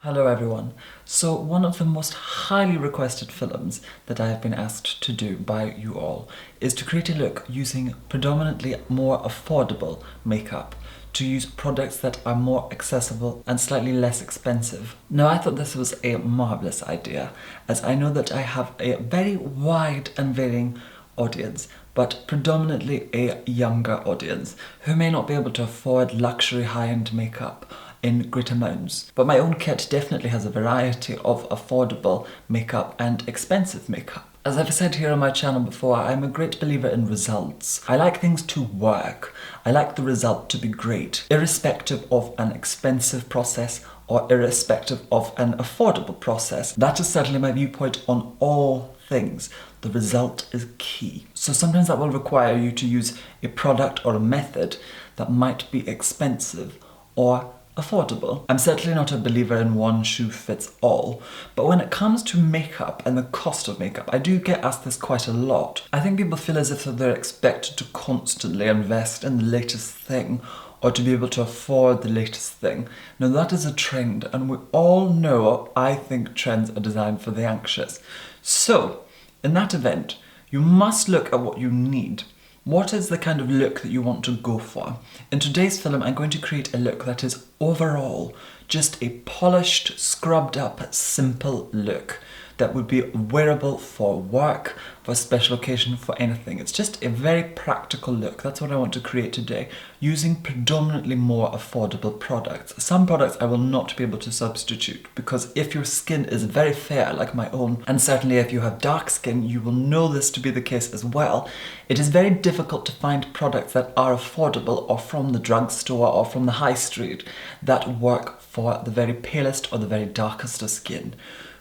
Hello everyone. So one of the most highly requested films that I have been asked to do by you all is to create a look using predominantly more affordable makeup, to use products that are more accessible and slightly less expensive. Now I thought this was a marvellous idea, as I know that I have a very wide and varying audience, but predominantly a younger audience who may not be able to afford luxury high-end makeup in great amounts. But my own kit definitely has a variety of affordable makeup and expensive makeup. As I've said here on my channel before, I'm a great believer in results. I like things to work. I like the result to be great, irrespective of an expensive process or irrespective of an affordable process. That is certainly my viewpoint on all things. The result is key. So sometimes that will require you to use a product or a method that might be expensive or affordable. I'm certainly not a believer in one shoe fits all, but when it comes to makeup and the cost of makeup, I do get asked this quite a lot. I think people feel as if they're expected to constantly invest in the latest thing or to be able to afford the latest thing. Now that is a trend, and we all know I think trends are designed for the anxious. So, in that event, you must look at what you need. What is the kind of look that you want to go for? In today's film, I'm going to create a look that is overall just a polished, scrubbed up, simple look that would be wearable for work, for a special occasion, for anything. It's just a very practical look. That's what I want to create today, using predominantly more affordable products. Some products I will not be able to substitute, because if your skin is very fair, like my own, and certainly if you have dark skin, you will know this to be the case as well, it is very difficult to find products that are affordable or from the drugstore or from the high street that work for the very palest or the very darkest of skin.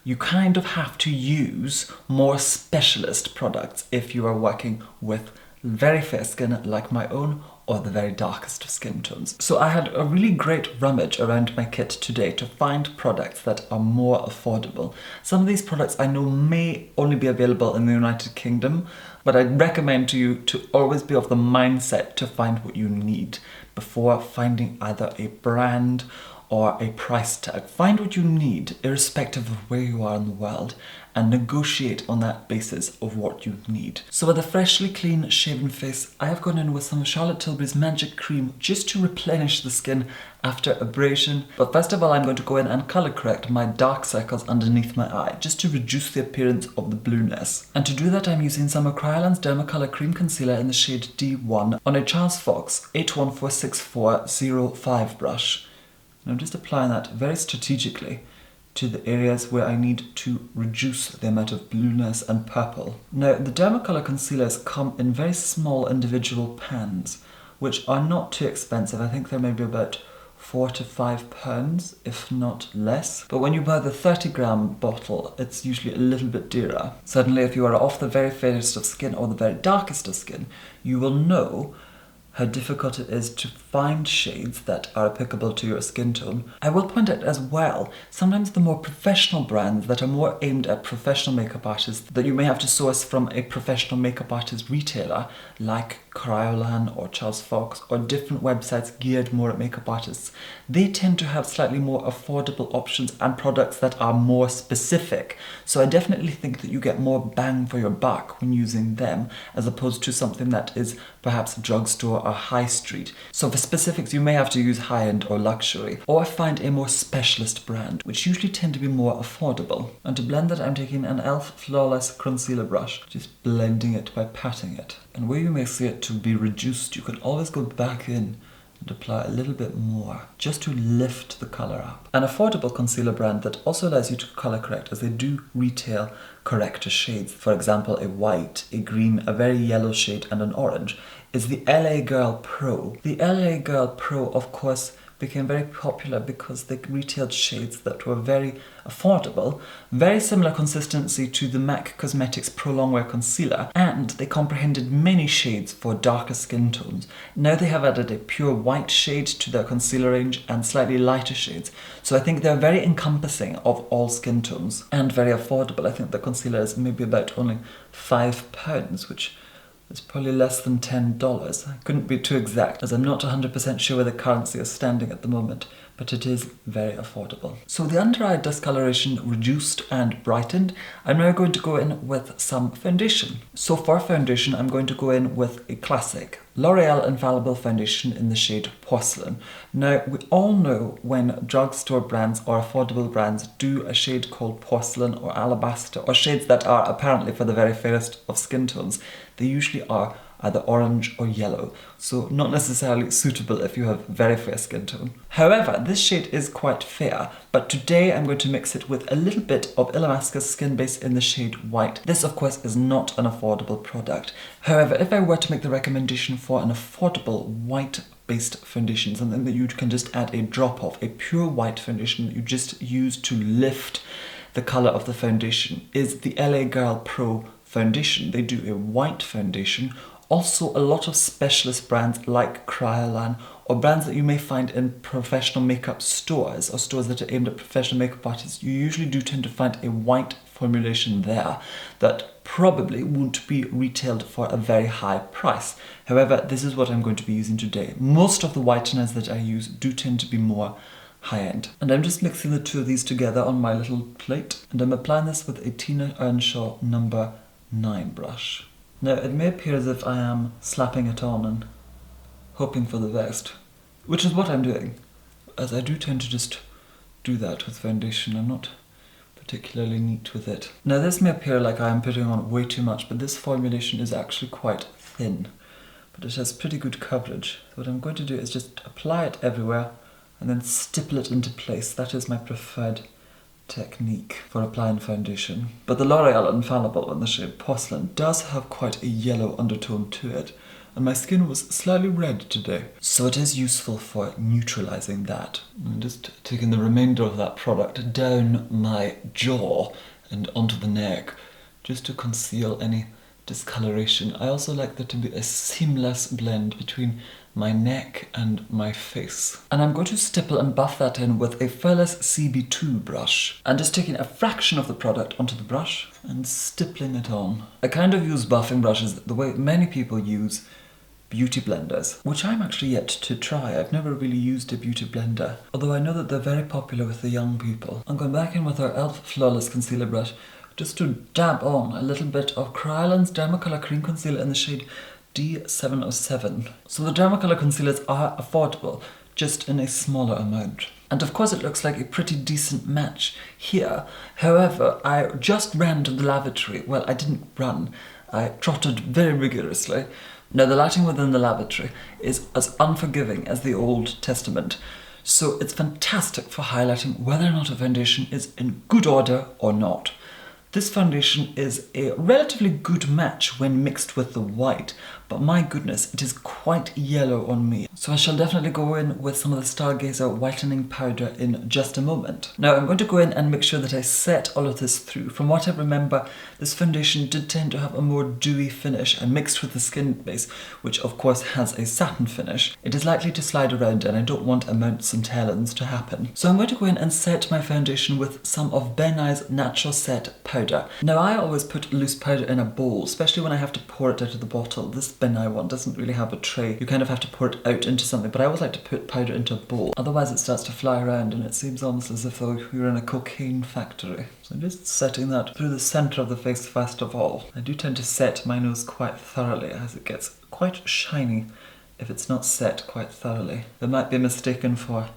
You kind of have to use more specialist products if you are working with very fair skin like my own or the very darkest of skin tones. So I had a really great rummage around my kit today to find products that are more affordable. Some of these products I know may only be available in the United Kingdom, but I'd recommend to you to always be of the mindset to find what you need before finding either a brand or a price tag. Find what you need, irrespective of where you are in the world, and negotiate on that basis of what you need. So with a freshly clean, shaven face, I have gone in with some of Charlotte Tilbury's Magic Creme just to replenish the skin after abrasion. But first of all, I'm going to go in and colour correct my dark circles underneath my eye, just to reduce the appearance of the blueness. And to do that, I'm using some of Kryolan's Dermacolor Cream Concealer in the shade D1 on a Charles Fox 8146405 brush. And I'm just applying that very strategically to the areas where I need to reduce the amount of blueness and purple. Now, the Dermacolor concealers come in very small individual pans, which are not too expensive. I think they're maybe about £4 to £5, if not less. But when you buy the 30-gram bottle, it's usually a little bit dearer. Certainly, if you are off the very fairest of skin or the very darkest of skin, you will know how difficult it is to find shades that are applicable to your skin tone. I will point out as well, sometimes the more professional brands that are more aimed at professional makeup artists that you may have to source from a professional makeup artist retailer like Kryolan or Charles Fox or different websites geared more at makeup artists, they tend to have slightly more affordable options and products that are more specific. So I definitely think that you get more bang for your buck when using them as opposed to something that is perhaps drugstore or high street. So for specifics, you may have to use high-end or luxury, or find a more specialist brand, which usually tend to be more affordable. And to blend that, I'm taking an e.l.f. Flawless concealer brush, just blending it by patting it. And where you may see it to be reduced, you can always go back in and apply a little bit more, just to lift the colour up. An affordable concealer brand that also allows you to colour correct, as they do retail corrector shades, for example a white, a green, a very yellow shade and an orange, is the LA Girl Pro. The LA Girl Pro, of course, became very popular because they retailed shades that were very affordable, very similar consistency to the MAC Cosmetics Pro Longwear Concealer, and they comprehended many shades for darker skin tones. Now they have added a pure white shade to their concealer range and slightly lighter shades, so I think they're very encompassing of all skin tones and very affordable. I think the concealer is maybe about only £5, which It's probably less than $10. I couldn't be too exact, as I'm not 100% sure where the currency is standing at the moment, but it is very affordable. So the under eye discoloration reduced and brightened. I'm now going to go in with some foundation. So for foundation, I'm going to go in with a classic L'Oreal Infallible foundation in the shade Porcelain. Now, we all know when drugstore brands or affordable brands do a shade called Porcelain or Alabaster, or shades that are apparently for the very fairest of skin tones, they usually are either orange or yellow, so not necessarily suitable if you have very fair skin tone. However, this shade is quite fair, but today I'm going to mix it with a little bit of Illamasqua's skin base in the shade White. This of course is not an affordable product. However, if I were to make the recommendation for an affordable white based foundation, something that you can just add a drop of, a pure white foundation that you just use to lift the colour of the foundation, is the LA Girl Pro foundation. They do a white foundation. Also, a lot of specialist brands like Kryolan, or brands that you may find in professional makeup stores, or stores that are aimed at professional makeup artists, you usually do tend to find a white formulation there that probably won't be retailed for a very high price. However, this is what I'm going to be using today. Most of the whiteners that I use do tend to be more high-end. And I'm just mixing the two of these together on my little plate, and I'm applying this with a Tina Earnshaw number 9 brush. Now, it may appear as if I am slapping it on and hoping for the best, which is what I'm doing, as I do tend to just do that with foundation. I'm not particularly neat with it. Now, this may appear like I am putting on way too much, but this formulation is actually quite thin, but it has pretty good coverage. So what I'm going to do is just apply it everywhere and then stipple it into place. That is my preferred technique for applying foundation. But the L'Oreal Infallible in the shade Porcelain does have quite a yellow undertone to it, and my skin was slightly red today, so it is useful for neutralizing that. I'm just taking the remainder of that product down my jaw and onto the neck, just to conceal any discoloration. I also like there to be a seamless blend between my neck and my face. And I'm going to stipple and buff that in with a Fearless CB2 brush, and just taking a fraction of the product onto the brush and stippling it on. I kind of use buffing brushes the way many people use beauty blenders, which I'm actually yet to try. I've never really used a beauty blender, although I know that they're very popular with the young people. I'm going back in with our e.l.f. Flawless Concealer brush just to dab on a little bit of Kryolan's Dermacolor Cream Concealer in the shade D707. So the Dermacolor concealers are affordable, just in a smaller amount. And of course it looks like a pretty decent match here. However, I just ran to the lavatory. Well, I didn't run, I trotted very rigorously. Now, the lighting within the lavatory is as unforgiving as the Old Testament, so it's fantastic for highlighting whether or not a foundation is in good order or not. This foundation is a relatively good match when mixed with the white, but my goodness, it is quite yellow on me. So I shall definitely go in with some of the Stargazer whitening powder in just a moment. Now I'm going to go in and make sure that I set all of this through. From what I remember, this foundation did tend to have a more dewy finish, and mixed with the skin base, which of course has a satin finish, it is likely to slide around, and I don't want amounts and talons to happen. So I'm going to go in and set my foundation with some of Ben Nye's Natural Set powder. Now I always put loose powder in a bowl, especially when I have to pour it out of the bottle. This Ben Nye one doesn't really have a tray. You kind of have to pour it out into something, but I always like to put powder into a bowl. Otherwise it starts to fly around and it seems almost as if you're in a cocaine factory. So I'm just setting that through the centre of the face first of all. I do tend to set my nose quite thoroughly, as it gets quite shiny if it's not set quite thoroughly. It might be mistaken for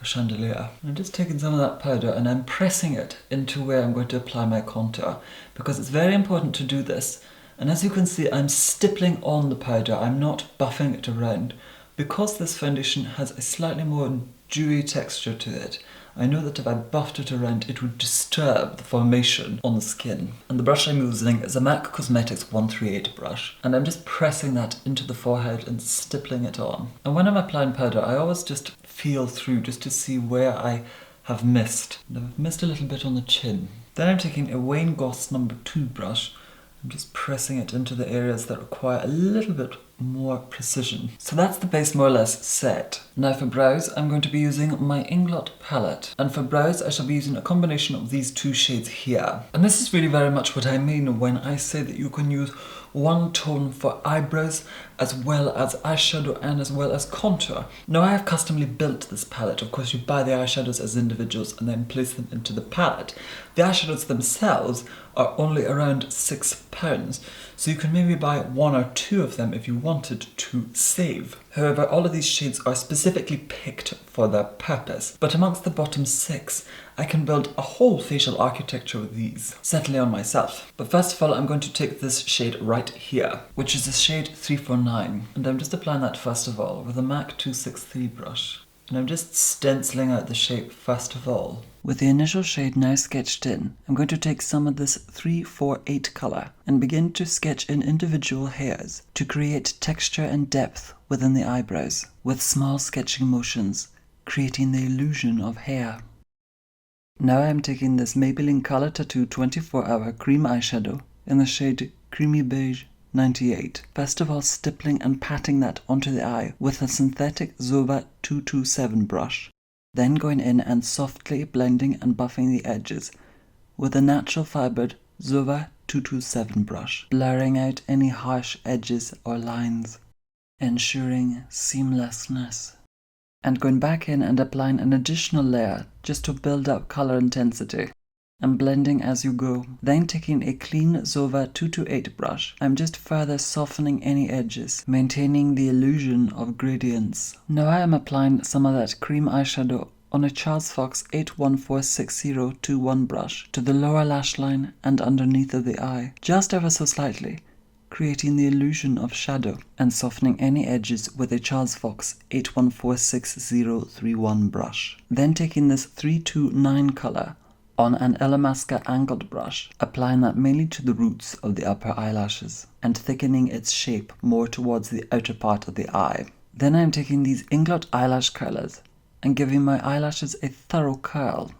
a chandelier. I'm just taking some of that powder and I'm pressing it into where I'm going to apply my contour, because it's very important to do this. And as you can see, I'm stippling on the powder, I'm not buffing it around. Because this foundation has a slightly more dewy texture to it, I know that if I buffed it around, it would disturb the formation on the skin. And the brush I'm using is a MAC Cosmetics 138 brush, and I'm just pressing that into the forehead and stippling it on. And when I'm applying powder, I always just feel through just to see where I have missed. And I've missed a little bit on the chin. Then I'm taking a Wayne Goss number 2 brush. I'm just pressing it into the areas that require a little bit more precision. So that's the base more or less set. Now for brows, I'm going to be using my Inglot palette. And for brows, I shall be using a combination of these two shades here. And this is really very much what I mean when I say that you can use one tone for eyebrows, as well as eyeshadow and as well as contour. Now I have customly built this palette. Of course, you buy the eyeshadows as individuals and then place them into the palette. The eyeshadows themselves are only around £6, so you can maybe buy 1 or 2 of them if you wanted to save. However, all of these shades are specifically picked for their purpose, but amongst the bottom 6, I can build a whole facial architecture with these, certainly on myself. But first of all, I'm going to take this shade right here, which is the shade 349, and I'm just applying that first of all with a MAC 263 brush. And I'm just stenciling out the shape first of all. With the initial shade now sketched in, I'm going to take some of this 348 colour and begin to sketch in individual hairs to create texture and depth within the eyebrows, with small sketching motions, creating the illusion of hair. Now I'm taking this Maybelline Colour Tattoo 24-hour cream eyeshadow in the shade Creamy Beige 98. First of all, stippling and patting that onto the eye with a synthetic Zova 227 brush. Then going in and softly blending and buffing the edges with a natural fibered Zova 227 brush, blurring out any harsh edges or lines, ensuring seamlessness. And going back in and applying an additional layer just to build up color intensity, and blending as you go. Then taking a clean Zova 228 brush, I'm just further softening any edges, maintaining the illusion of gradients. Now I am applying some of that cream eyeshadow on a Charles Fox 8146021 brush to the lower lash line and underneath of the eye, just ever so slightly, creating the illusion of shadow, and softening any edges with a Charles Fox 8146031 brush. Then taking this 329 colour on an Illamasqua angled brush, applying that mainly to the roots of the upper eyelashes and thickening its shape more towards the outer part of the eye. Then I am taking these Inglot eyelash curlers and giving my eyelashes a thorough curl.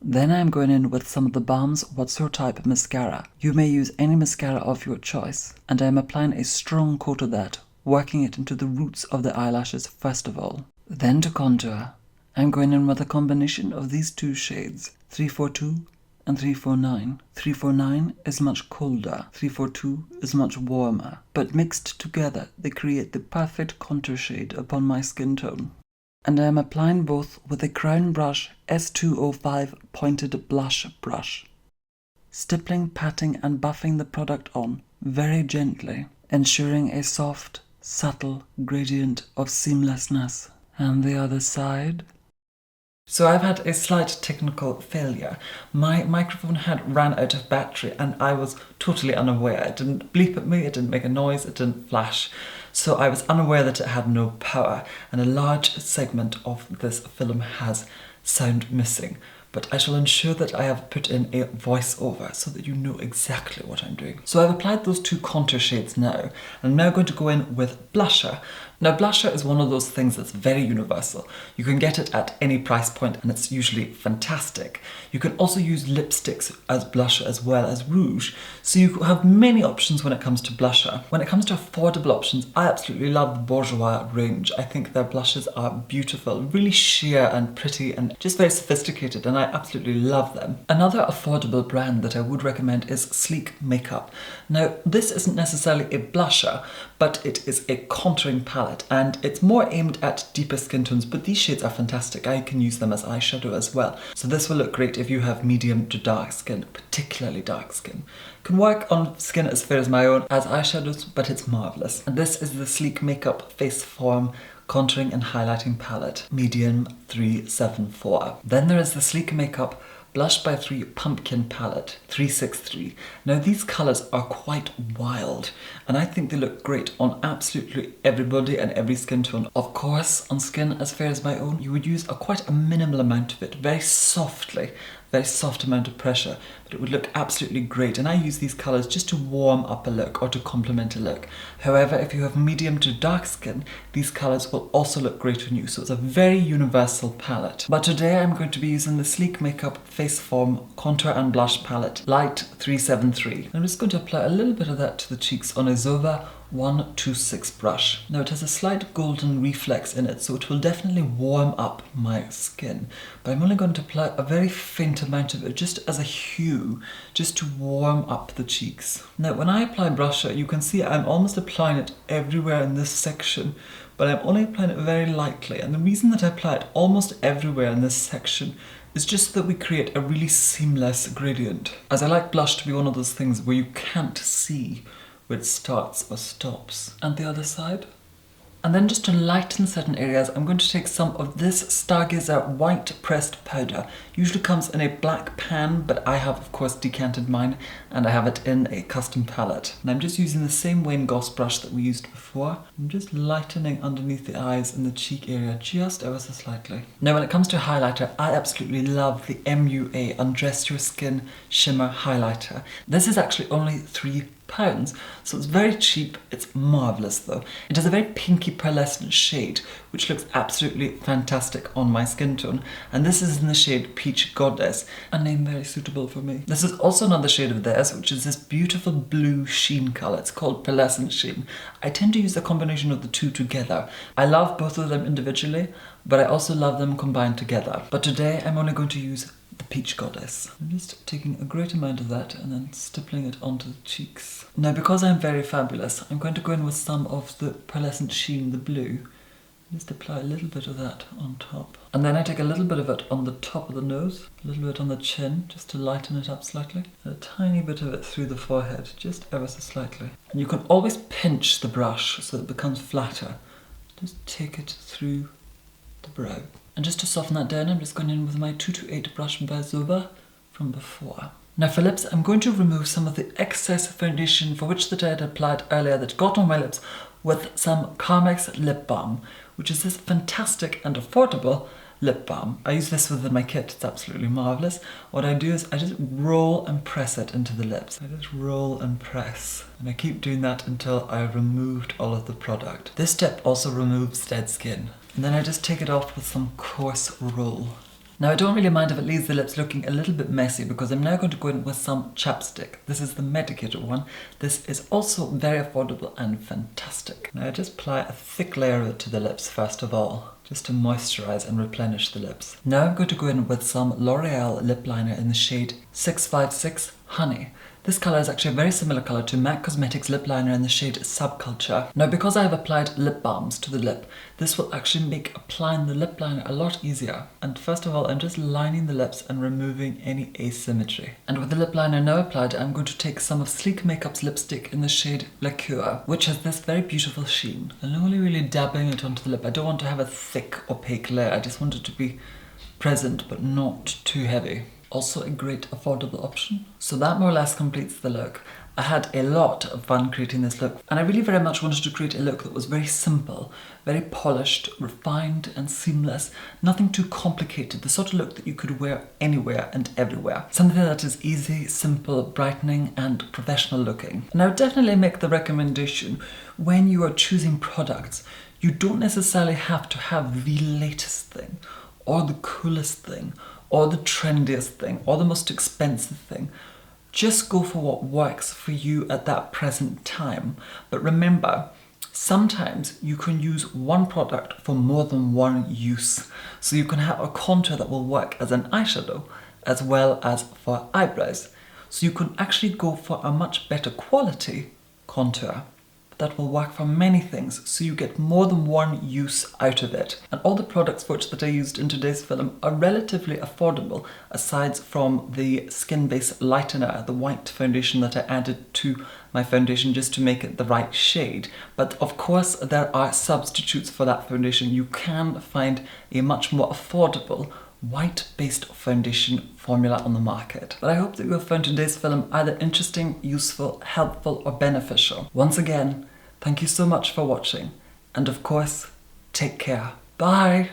Then I am going in with some of the Balm's What's Your Type mascara. You may use any mascara of your choice, and I am applying a strong coat of that, working it into the roots of the eyelashes first of all. Then to contour, I'm going in with a combination of these 2 shades, 342 and 349. 349 is much colder, 342 is much warmer, but mixed together they create the perfect contour shade upon my skin tone. And I am applying both with a Crown Brush S205 pointed blush brush, stippling, patting and buffing the product on very gently, ensuring a soft, subtle gradient of seamlessness. And the other side. So I've had a slight technical failure. My microphone had ran out of battery and I was totally unaware. It didn't bleep at me, it didn't make a noise, it didn't flash. So I was unaware that it had no power, and a large segment of this film has sound missing. But I shall ensure that I have put in a voiceover so that you know exactly what I'm doing. So I've applied those 2 contour shades now, and I'm now going to go in with blusher. Now blusher is one of those things that's very universal. You can get it at any price point and it's usually fantastic. You can also use lipsticks as blusher as well as rouge. So you have many options when it comes to blusher. When it comes to affordable options, I absolutely love the Bourjois range. I think their blushes are beautiful, really sheer and pretty and just very sophisticated, and I absolutely love them. Another affordable brand that I would recommend is Sleek Makeup. Now this isn't necessarily a blusher, but it is a contouring palette, and it's more aimed at deeper skin tones, but these shades are fantastic. I can use them as eyeshadow as well. So this will look great if you have medium to dark skin, particularly dark skin. Can work on skin as fair as my own as eyeshadows, but it's marvellous. And this is the Sleek Makeup Face Form Contouring and Highlighting Palette, medium 374. Then there is the Sleek Makeup Blush by 3 Pumpkin Palette 363. Now these colours are quite wild, and I think they look great on absolutely everybody and every skin tone. Of course, on skin as fair as my own, you would use quite a minimal amount of it, very softly, very soft amount of pressure, but it would look absolutely great. And I use these colours just to warm up a look or to complement a look. However, if you have medium to dark skin, these colours will also look great on you. So it's a very universal palette. But today I'm going to be using the Sleek Makeup Face Form Contour and Blush Palette, Light 373. I'm just going to apply a little bit of that to the cheeks on a Zova 126 brush. Now it has a slight golden reflex in it, so it will definitely warm up my skin. But I'm only going to apply a very faint amount of it, just as a hue, just to warm up the cheeks. Now when I apply brusher, you can see I'm almost applying it everywhere in this section, but I'm only applying it very lightly. And the reason that I apply it almost everywhere in this section is just that we create a really seamless gradient. As I like blush to be one of those things where you can't see where it starts or stops. And the other side. And then just to lighten certain areas, I'm going to take some of this Stargazer white pressed powder. Usually comes in a black pan, but I have of course decanted mine and I have it in a custom palette. And I'm just using the same Wayne Goss brush that we used before. I'm just lightening underneath the eyes and the cheek area just ever so slightly. Now when it comes to highlighter, I absolutely love the MUA Undress Your Skin Shimmer Highlighter. This is actually only £3, so it's very cheap. It's marvellous though. It has a very pinky pearlescent shade which looks absolutely fantastic on my skin tone, and this is in the shade Peach Goddess, a name very suitable for me. This is also another shade of theirs, which is this beautiful blue sheen colour. It's called Pearlescent Sheen. I tend to use a combination of the two together. I love both of them individually, but I also love them combined together. But today I'm only going to use the Peach Goddess. I'm just taking a great amount of that and then stippling it onto the cheeks. Now because I'm very fabulous, I'm going to go in with some of the Pearlescent Sheen, the blue. Just apply a little bit of that on top. And then I take a little bit of it on the top of the nose, a little bit on the chin, just to lighten it up slightly. And a tiny bit of it through the forehead, just ever so slightly. And you can always pinch the brush so that it becomes flatter. Just take it through the brow. And just to soften that down, I'm just going in with my 228 brush by Zoba from before. Now for lips, I'm going to remove some of the excess foundation for which that I had applied earlier that got on my lips with some Carmex lip balm, which is this fantastic and affordable lip balm. I use this within my kit, it's absolutely marvellous. What I do is I just roll and press it into the lips. I just roll and press. And I keep doing that until I've removed all of the product. This step also removes dead skin. And then I just take it off with some coarse roll. Now I don't really mind if it leaves the lips looking a little bit messy, because I'm now going to go in with some chapstick. This is the medicated one. This is also very affordable and fantastic. Now I just apply a thick layer of it to the lips first of all, just to moisturize and replenish the lips. Now I'm going to go in with some L'Oreal lip liner in the shade 656 Honey. This colour is actually a very similar colour to MAC Cosmetics lip liner in the shade Subculture. Now because I have applied lip balms to the lip, this will actually make applying the lip liner a lot easier. And first of all, I'm just lining the lips and removing any asymmetry. And with the lip liner now applied, I'm going to take some of Sleek Makeup's lipstick in the shade Liqueur, which has this very beautiful sheen. And I'm only really dabbing it onto the lip. I don't want to have a thick opaque layer, I just want it to be present but not too heavy. Also a great affordable option. So that more or less completes the look. I had a lot of fun creating this look, and I really very much wanted to create a look that was very simple, very polished, refined and seamless, nothing too complicated, the sort of look that you could wear anywhere and everywhere. Something that is easy, simple, brightening and professional looking. And I would definitely make the recommendation, when you are choosing products, you don't necessarily have to have the latest thing, or the coolest thing, or the trendiest thing, or the most expensive thing. Just go for what works for you at that present time. But remember, sometimes you can use one product for more than one use. So you can have a contour that will work as an eyeshadow, as well as for eyebrows. So you can actually go for a much better quality contour that will work for many things, so you get more than one use out of it. And all the products for which that I used in today's film are relatively affordable, aside from the Skin Base Lightener, the white foundation that I added to my foundation just to make it the right shade. But of course there are substitutes for that foundation. You can find a much more affordable white-based foundation formula on the market. But I hope that you have found today's film either interesting, useful, helpful or beneficial. Once again, thank you so much for watching, and of course, take care. Bye!